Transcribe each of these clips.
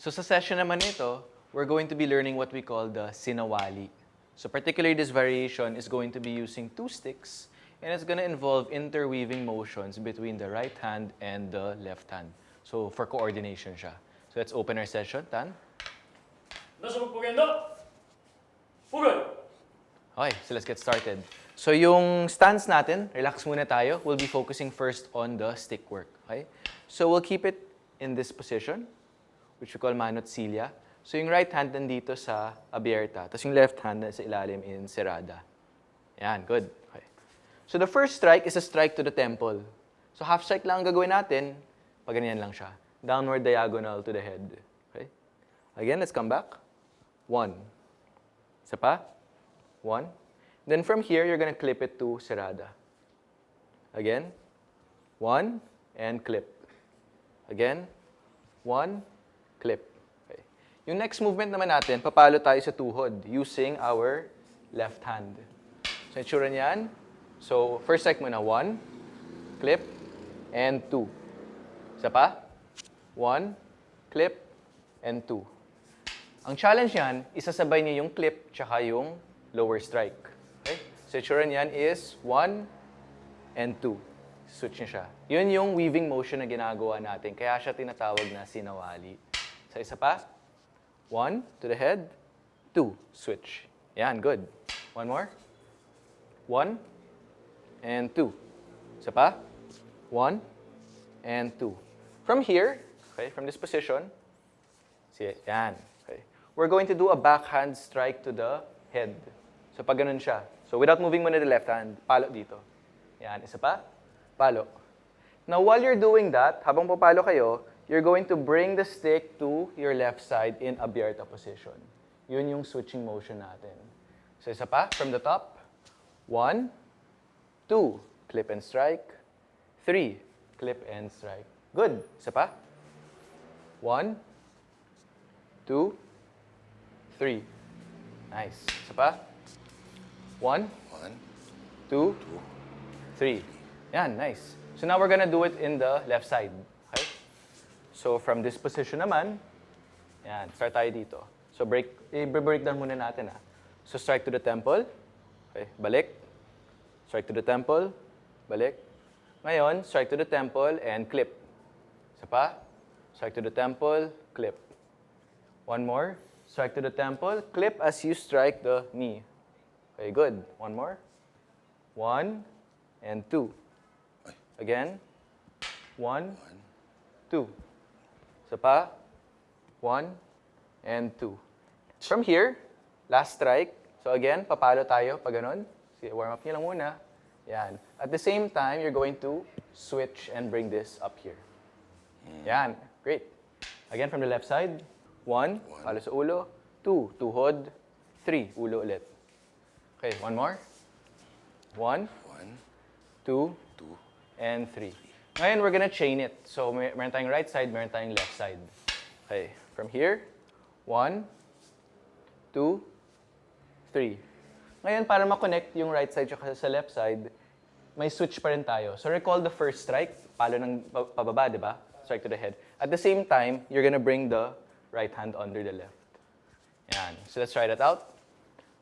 So sa session naman nito, we're going to be learning what we call the Sinawali. So particularly this variation is going to be using two sticks, and it's going to involve interweaving motions between the right hand and the left hand. So for coordination siya. So let's open our session, Tan. Okay, so let's get started. So yung stance natin, relax muna tayo. We'll be focusing first on the stick work. Okay? So we'll keep it in this position, which we call manot cilia. So yung right hand nandito sa abierta, tapos yung left hand nasa ilalim in serrada. Yan, good. Okay. So the first strike is a strike to the temple. So half strike lang ang gagawin natin, pag ganyan lang siya. Downward diagonal to the head. Okay? Again, let's come back. 1. Isa pa. 1. Then from here, you're gonna clip it to serrada. Again. 1 and clip. Again. 1, clip. Okay. Yung next movement naman natin, papalo tayo sa tuhod using our left hand. So, itsura niyan. So, first strike muna. 1, clip, and 2. Isa pa. 1, clip, and 2. Ang challenge niyan, isasabay niya yung clip tsaka yung lower strike. Okay? So, itsura niyan is 1 and 2. Switch niya siya. Yun yung weaving motion na ginagawa natin. Kaya siya tinatawag na sinawali. So, isa pa. 1 to the head. 2. Switch. Yan, good. One more. 1 and 2. Isa pa. 1 and 2. From here, okay, from this position, see, yan. Okay. We're going to do a backhand strike to the head. So, pag ganun siya. So, without moving muna the left hand, palo dito. Yan, isa pa. Palo. Now, while you're doing that, habang papalo kayo, you're going to bring the stick to your left side in abierta position. Yun yung switching motion natin. So, isa pa, from the top. 1, 2, clip and strike. 3, clip and strike. Good. Isa pa. 1, 2, 3. Nice. Isa pa. 1, 2, 3. Yan, nice. So now we're gonna do it in the left side. Okay? So from this position naman, yan, start tayo dito. So i-breakdown muna natin. So strike to the temple. Okay, balik. Strike to the temple. Balik. Ngayon, strike to the temple and clip. Isa pa. Strike to the temple, clip. One more. Strike to the temple, clip as you strike the knee. Okay, good. One more. 1 and 2. Again. 1, 2. Isa pa. 1 and 2. From here, last strike. So again, papalo tayo pag ganun. Sige, warm up niyo lang muna. Yan. At the same time, you're going to switch and bring this up here. Yan. Great. Again, from the left side. 1, palo sa ulo. 2, tuhod. 3, ulo ulit. Okay, one more. 1, 2, and 3. Ngayon, we're gonna chain it. So, meron tayong right side, meron tayong left side. Okay, from here, 1, 2, 3. Ngayon, para ma-connect yung right side sa left side, may switch pa rin tayo. So, recall the first strike, palo ng pababa, di ba? Strike to the head. At the same time, you're gonna bring the right hand under the left. Yan. So, let's try that out.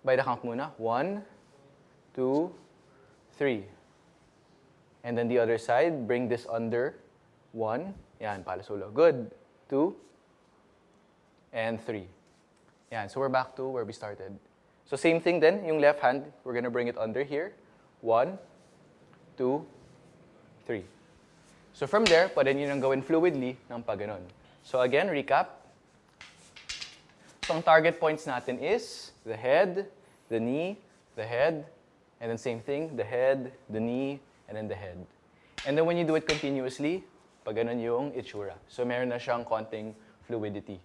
By the count muna. 1, 2, 3. And then the other side, bring this under. 1. Yan, palo sa ulo. Good. 2. And 3. Yan, so we're back to where we started. So same thing then, yung left hand, we're gonna bring it under here. 1, 2, 3. So from there, pwede nyo nang gawin fluidly ng pagganon. So again, recap. So ang target points natin is the head, the knee, the head, and then same thing, the head, the knee, and then the head. And then when you do it continuously, pag ganun yung itsura. So meron na siyang konting fluidity.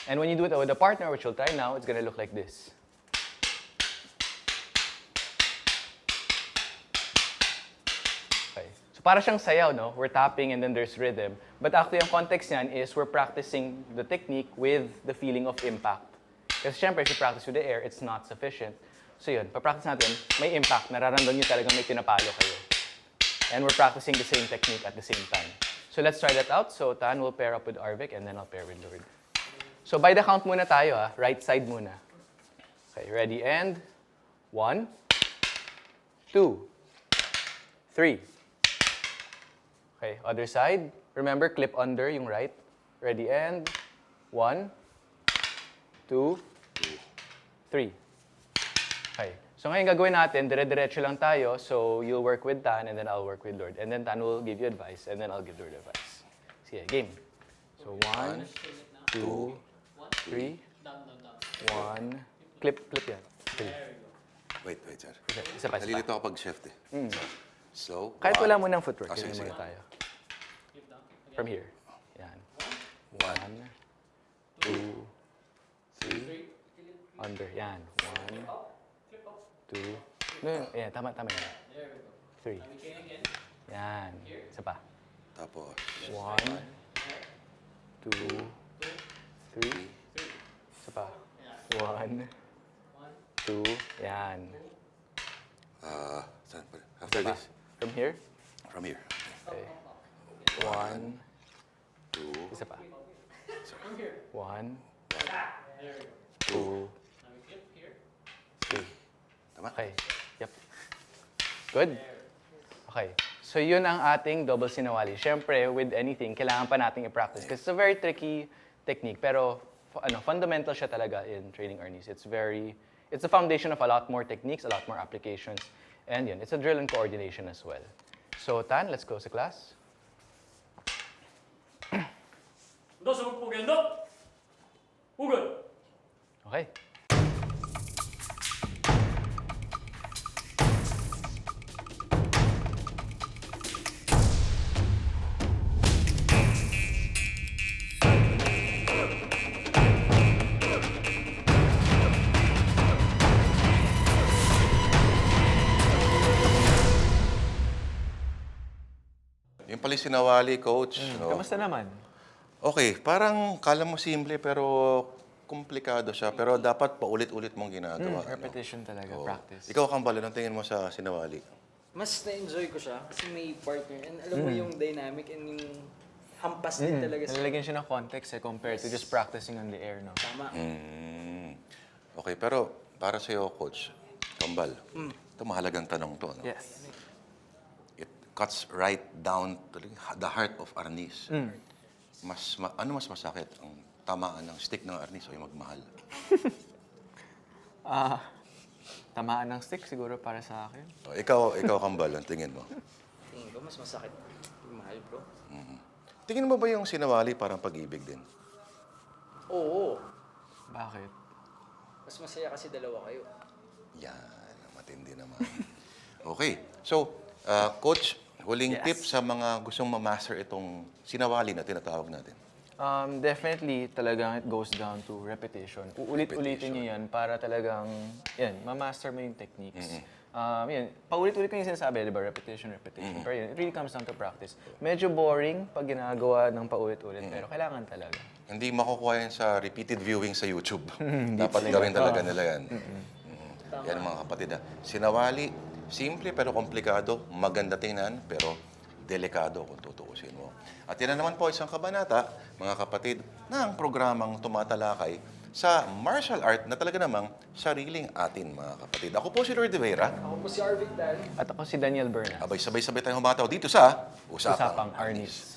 And when you do it with a partner, which we'll try now, it's gonna look like this. Okay. So para siyang sayaw, no? We're tapping and then there's rhythm. But actually, ang context niyan is we're practicing the technique with the feeling of impact. Kasi syempre, if you practice with the air, it's not sufficient. So yun, pa-practice natin, may impact, nararamdaman nyo talagang may pinapalo kayo. And we're practicing the same technique at the same time. So let's try that out. So Tan will pair up with Arvik and then I'll pair with Lord. So by the count muna tayo, right side muna. Okay, ready, and 1, 2, 3. Okay, other side. Remember, clip under yung right. Ready, and 1, 2, 3. Okay. So ngayon gagawin natin, dire-diretso lang tayo. So you'll work with Tan, and then I'll work with Lord. And then Tan will give you advice, and then I'll give Lord advice. Sige, game. So 1, 2, 3. 1. Clip yan. 3. Wait, sir. Isa pa. Nalilito ako pag shift eh. Slow. Kahit wala mo ng footwork, Sige, ganyan sige. muna tayo. From here. Yan. 1, 2, 3. Under. Yan. 1, 2. No, ayan, tama yan. 3. Yan. Isa pa. Tapos, 1, 2, 3. Isa pa. 1, 2. Yan. saan pa? After Isa pa. this? From here. From here. Okay. 1, 2, isa pa. 1, 2, 3. tama? Okay. Yep. Good. Okay. So yun ang ating double sinawali. Siyempre, with anything, kailangan pa nating i-practice. Kasi it's a very tricky technique. Pero fundamental siya talaga in training Arnis. It's the foundation of a lot more techniques, a lot more applications. And yun, it's a drill and coordination as well. So Tan, let's go sa class. Okay. Yung pala Sinawali, coach. no? Kamusta naman? Okay, parang kala mo simple pero komplikado siya. Pero dapat paulit-ulit mong ginagawa. ano? Repetition talaga, Oo. practice. Ikaw, Kambal, anong tingin mo sa Sinawali? Mas na-enjoy ko siya kasi may partner. And alam mo yung dynamic and yung hampas din talaga siya. Nalalagyan siya ng context compared to just practicing on the air, no? Tama. Okay, pero para sa'yo, coach, Kambal, ito mahalagang tanong to. No? Yes. It cuts right down to the heart of Arnis. Ano mas masakit? Ang tamaan ng stick ng Arnis o yung magmahal? Tamaan ng stick siguro para sa akin. O, ikaw Kambal, ang tingin mo? Tingin ko, mas masakit. Mahal, bro. Tingin mo ba yung Sinawali parang pag-ibig din? Oo. Bakit? Mas masaya kasi dalawa kayo. Yan, matindi naman. Okay, so, coach, huling Yes. tip sa mga gustong ma-master itong Sinawali na tinatawag natin. Definitely, talagang it goes down to repetition. Uulit-ulitin niyo yan para talagang, yan, ma-master mo yung techniques. Yan, paulit-ulit ko yung sinasabi, di ba? Repetition. Pero yun, it really comes down to practice. Medyo boring pag ginagawa ng paulit-ulit, pero kailangan talaga. Hindi makukuha yan sa repeated viewing sa YouTube. Dapat gawin talaga nila yan. Yan mga kapatid. Sinawali, simple pero komplikado, maganda tingnan, pero delikado kung tutuusin mo. At yan na naman po isang kabanata, mga kapatid, ng programang tumatalakay sa martial art na talaga namang sariling atin, mga kapatid. Ako po si Lord de Vera. Ako po si Arvic Dan. At ako si Daniel Berna. Abay, sabay-sabay tayong humataw dito sa Usapang Arnis.